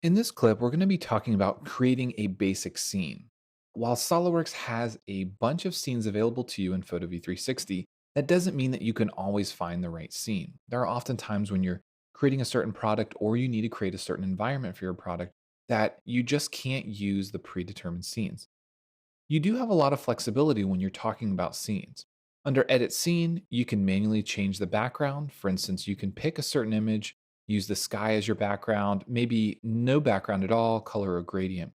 In this clip, we're going to be talking about creating a basic scene. While SOLIDWORKS has a bunch of scenes available to you in Photo V360, that doesn't mean that you can always find the right scene. There are often times when you're creating a certain product or you need to create a certain environment for your product that you just can't use the predetermined scenes. You do have a lot of flexibility when you're talking about scenes. Under Edit Scene, you can manually change the background. For instance, you can pick a certain image, use the sky as your background, maybe no background at all, color or gradient.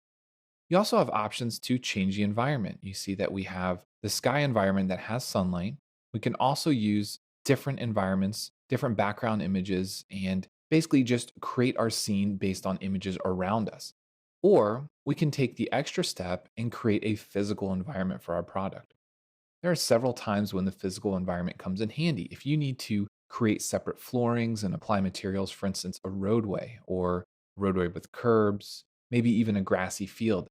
You also have options to change the environment. You see that we have the sky environment that has sunlight. We can also use different environments, different background images, and basically just create our scene based on images around us. Or we can take the extra step and create a physical environment for our product. There are several times when the physical environment comes in handy. If you need to create separate floorings and apply materials, for instance, a roadway or roadway with curbs, maybe even a grassy field,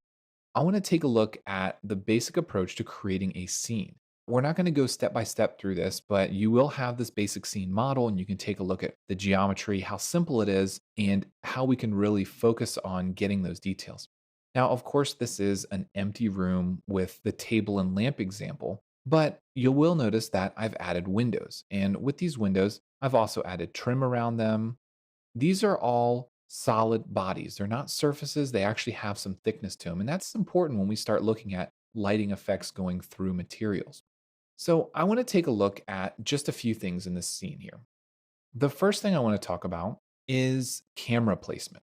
I want to take a look at the basic approach to creating a scene. We're not going to go step by step through this, but you will have this basic scene model and you can take a look at the geometry, how simple it is, and how we can really focus on getting those details. Now, of course, this is an empty room with the table and lamp example, but you will notice that I've added windows. And with these windows, I've also added trim around them. These are all solid bodies. They're not surfaces, they actually have some thickness to them. And that's important when we start looking at lighting effects going through materials. So, I want to take a look at just a few things in this scene here. The first thing I want to talk about is camera placement.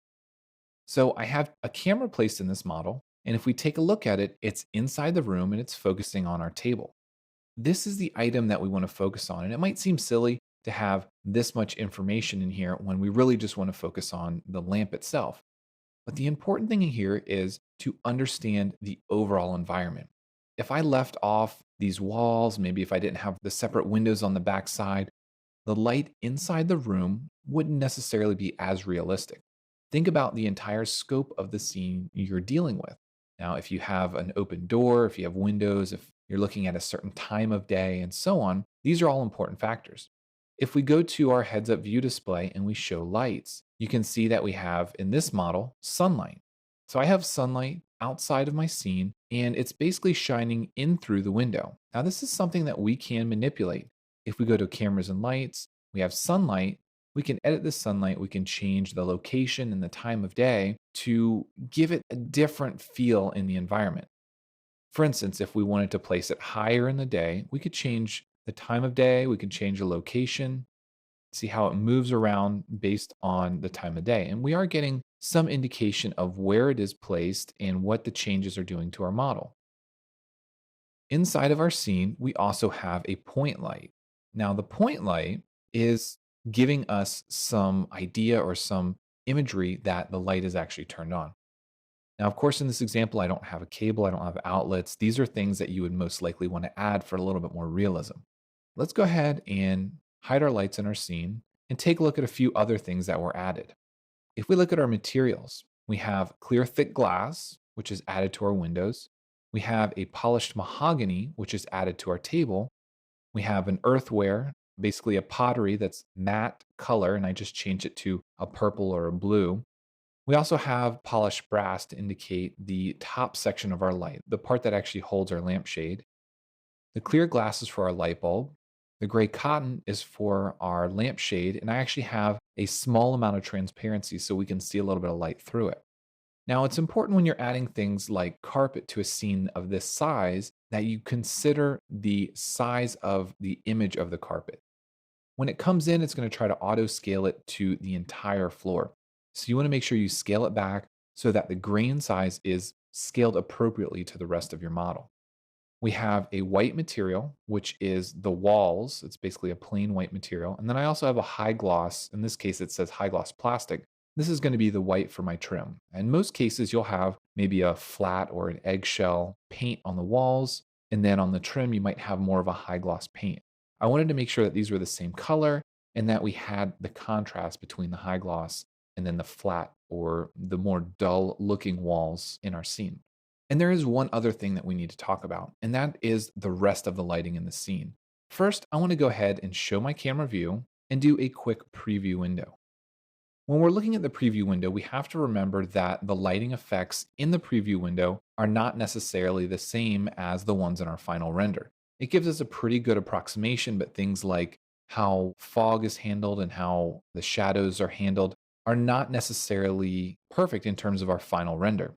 So, I have a camera placed in this model. And if we take a look at it, it's inside the room and it's focusing on our table. This is the item that we want to focus on. And it might seem silly to have this much information in here when we really just want to focus on the lamp itself. But the important thing here is to understand the overall environment. If I left off these walls, maybe if I didn't have the separate windows on the back side, the light inside the room wouldn't necessarily be as realistic. Think about the entire scope of the scene you're dealing with. Now, if you have an open door, if you have windows, if you're looking at a certain time of day, and so on, these are all important factors. If we go to our heads up view display and we show lights, you can see that we have in this model sunlight. So I have sunlight outside of my scene and it's basically shining in through the window. Now, this is something that we can manipulate. If we go to cameras and lights, we have sunlight. We can edit the sunlight. We can change the location and the time of day to give it a different feel in the environment. For instance, if we wanted to place it higher in the day, we could change the time of day, we could change the location, see how it moves around based on the time of day. And we are getting some indication of where it is placed and what the changes are doing to our model. Inside of our scene, we also have a point light. Now, the point light is giving us some idea or some imagery that the light is actually turned on. Now, of course, in this example, I don't have a cable, I don't have outlets. These are things that you would most likely want to add for a little bit more realism. Let's go ahead and hide our lights in our scene and take a look at a few other things that were added. If we look at our materials, we have clear thick glass, which is added to our windows. We have a polished mahogany, which is added to our table. We have an earthenware, basically a pottery that's matte color, and I just changed it to a purple or a blue. We also have polished brass to indicate the top section of our light, the part that actually holds our lampshade. The clear glass is for our light bulb. The gray cotton is for our lampshade, and I actually have a small amount of transparency so we can see a little bit of light through it. Now, it's important when you're adding things like carpet to a scene of this size that you consider the size of the image of the carpet. When it comes in, it's going to try to auto scale it to the entire floor. So you want to make sure you scale it back so that the grain size is scaled appropriately to the rest of your model. We have a white material, which is the walls. It's basically a plain white material. And then I also have a high gloss. In this case, it says high gloss plastic. This is going to be the white for my trim. In most cases, you'll have maybe a flat or an eggshell paint on the walls. And then on the trim, you might have more of a high gloss paint. I wanted to make sure that these were the same color and that we had the contrast between the high gloss and then the flat or the more dull looking walls in our scene. And there is one other thing that we need to talk about, and that is the rest of the lighting in the scene. First, I want to go ahead and show my camera view and do a quick preview window. When we're looking at the preview window, we have to remember that the lighting effects in the preview window are not necessarily the same as the ones in our final render. It gives us a pretty good approximation, but things like how fog is handled and how the shadows are handled are not necessarily perfect in terms of our final render.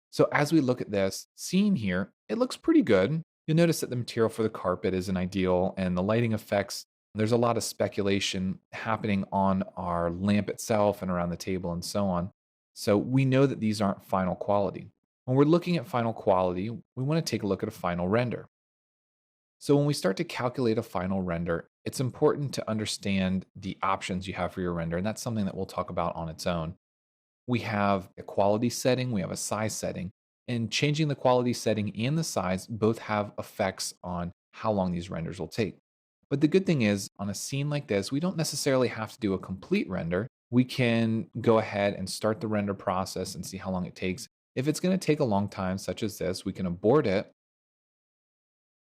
So as we look at this scene here, it looks pretty good. You'll notice that the material for the carpet isn't ideal and the lighting effects, there's a lot of speculation happening on our lamp itself and around the table and so on. So we know that these aren't final quality. When we're looking at final quality, we want to take a look at a final render. So when we start to calculate a final render, it's important to understand the options you have for your render, and that's something that we'll talk about on its own. We have a quality setting, we have a size setting, and changing the quality setting and the size both have effects on how long these renders will take. But the good thing is, on a scene like this, we don't necessarily have to do a complete render. We can go ahead and start the render process and see how long it takes. If it's going to take a long time, such as this, we can abort it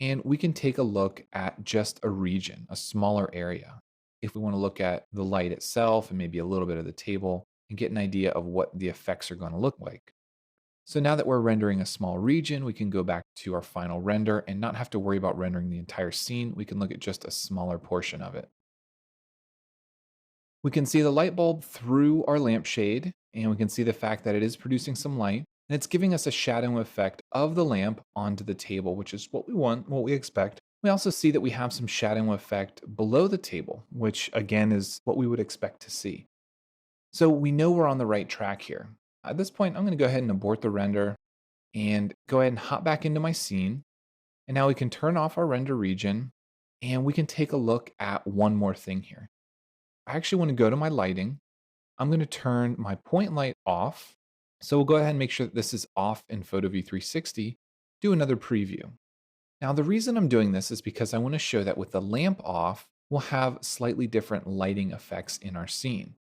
and we can take a look at just a region, a smaller area. If we want to look at the light itself and maybe a little bit of the table and get an idea of what the effects are going to look like. So now that we're rendering a small region, we can go back to our final render and not have to worry about rendering the entire scene. We can look at just a smaller portion of it. We can see the light bulb through our lampshade, and we can see the fact that it is producing some light. And it's giving us a shadow effect of the lamp onto the table, which is what we want, what we expect. We also see that we have some shadow effect below the table, which again is what we would expect to see. So we know we're on the right track here. At this point, I'm going to go ahead and abort the render and go ahead and hop back into my scene. And now we can turn off our render region and we can take a look at one more thing here. I actually want to go to my lighting. I'm going to turn my point light off. So we'll go ahead and make sure that this is off in Photo V360. Do another preview. Now the reason I'm doing this is because I want to show that with the lamp off, we'll have slightly different lighting effects in our scene.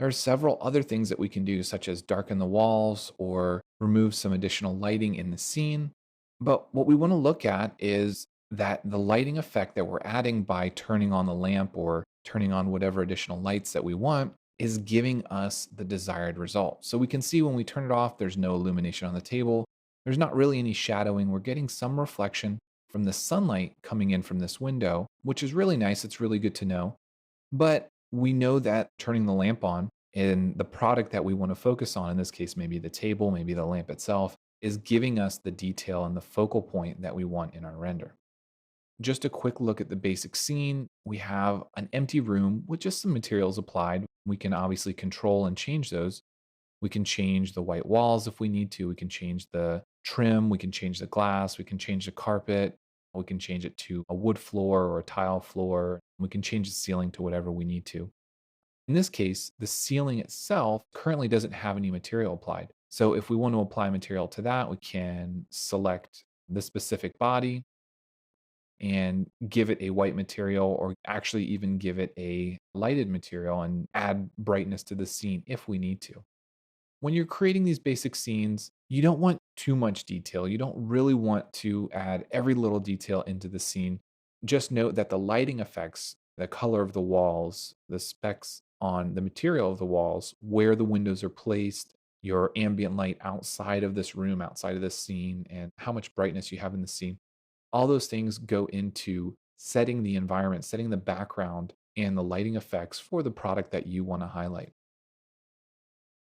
There are several other things that we can do, such as darken the walls or remove some additional lighting in the scene. But what we want to look at is that the lighting effect that we're adding by turning on the lamp or turning on whatever additional lights that we want is giving us the desired result. So we can see when we turn it off, there's no illumination on the table. There's not really any shadowing. We're getting some reflection from the sunlight coming in from this window, which is really nice. It's really good to know. But we know that turning the lamp on and the product that we want to focus on, in this case, maybe the table, maybe the lamp itself, is giving us the detail and the focal point that we want in our render. Just a quick look at the basic scene. We have an empty room with just some materials applied. We can obviously control and change those. We can change the white walls if we need to. We can change the trim. We can change the glass. We can change the carpet. We can change it to a wood floor or a tile floor. We can change the ceiling to whatever we need to. In this case, the ceiling itself currently doesn't have any material applied. So if we want to apply material to that, we can select the specific body and give it a white material or actually even give it a lighted material and add brightness to the scene if we need to. When you're creating these basic scenes, you don't want too much detail. You don't really want to add every little detail into the scene. Just note that the lighting effects, the color of the walls, the specs on the material of the walls, where the windows are placed, your ambient light outside of this room, outside of this scene, and how much brightness you have in the scene. All those things go into setting the environment, setting the background, and the lighting effects for the product that you want to highlight.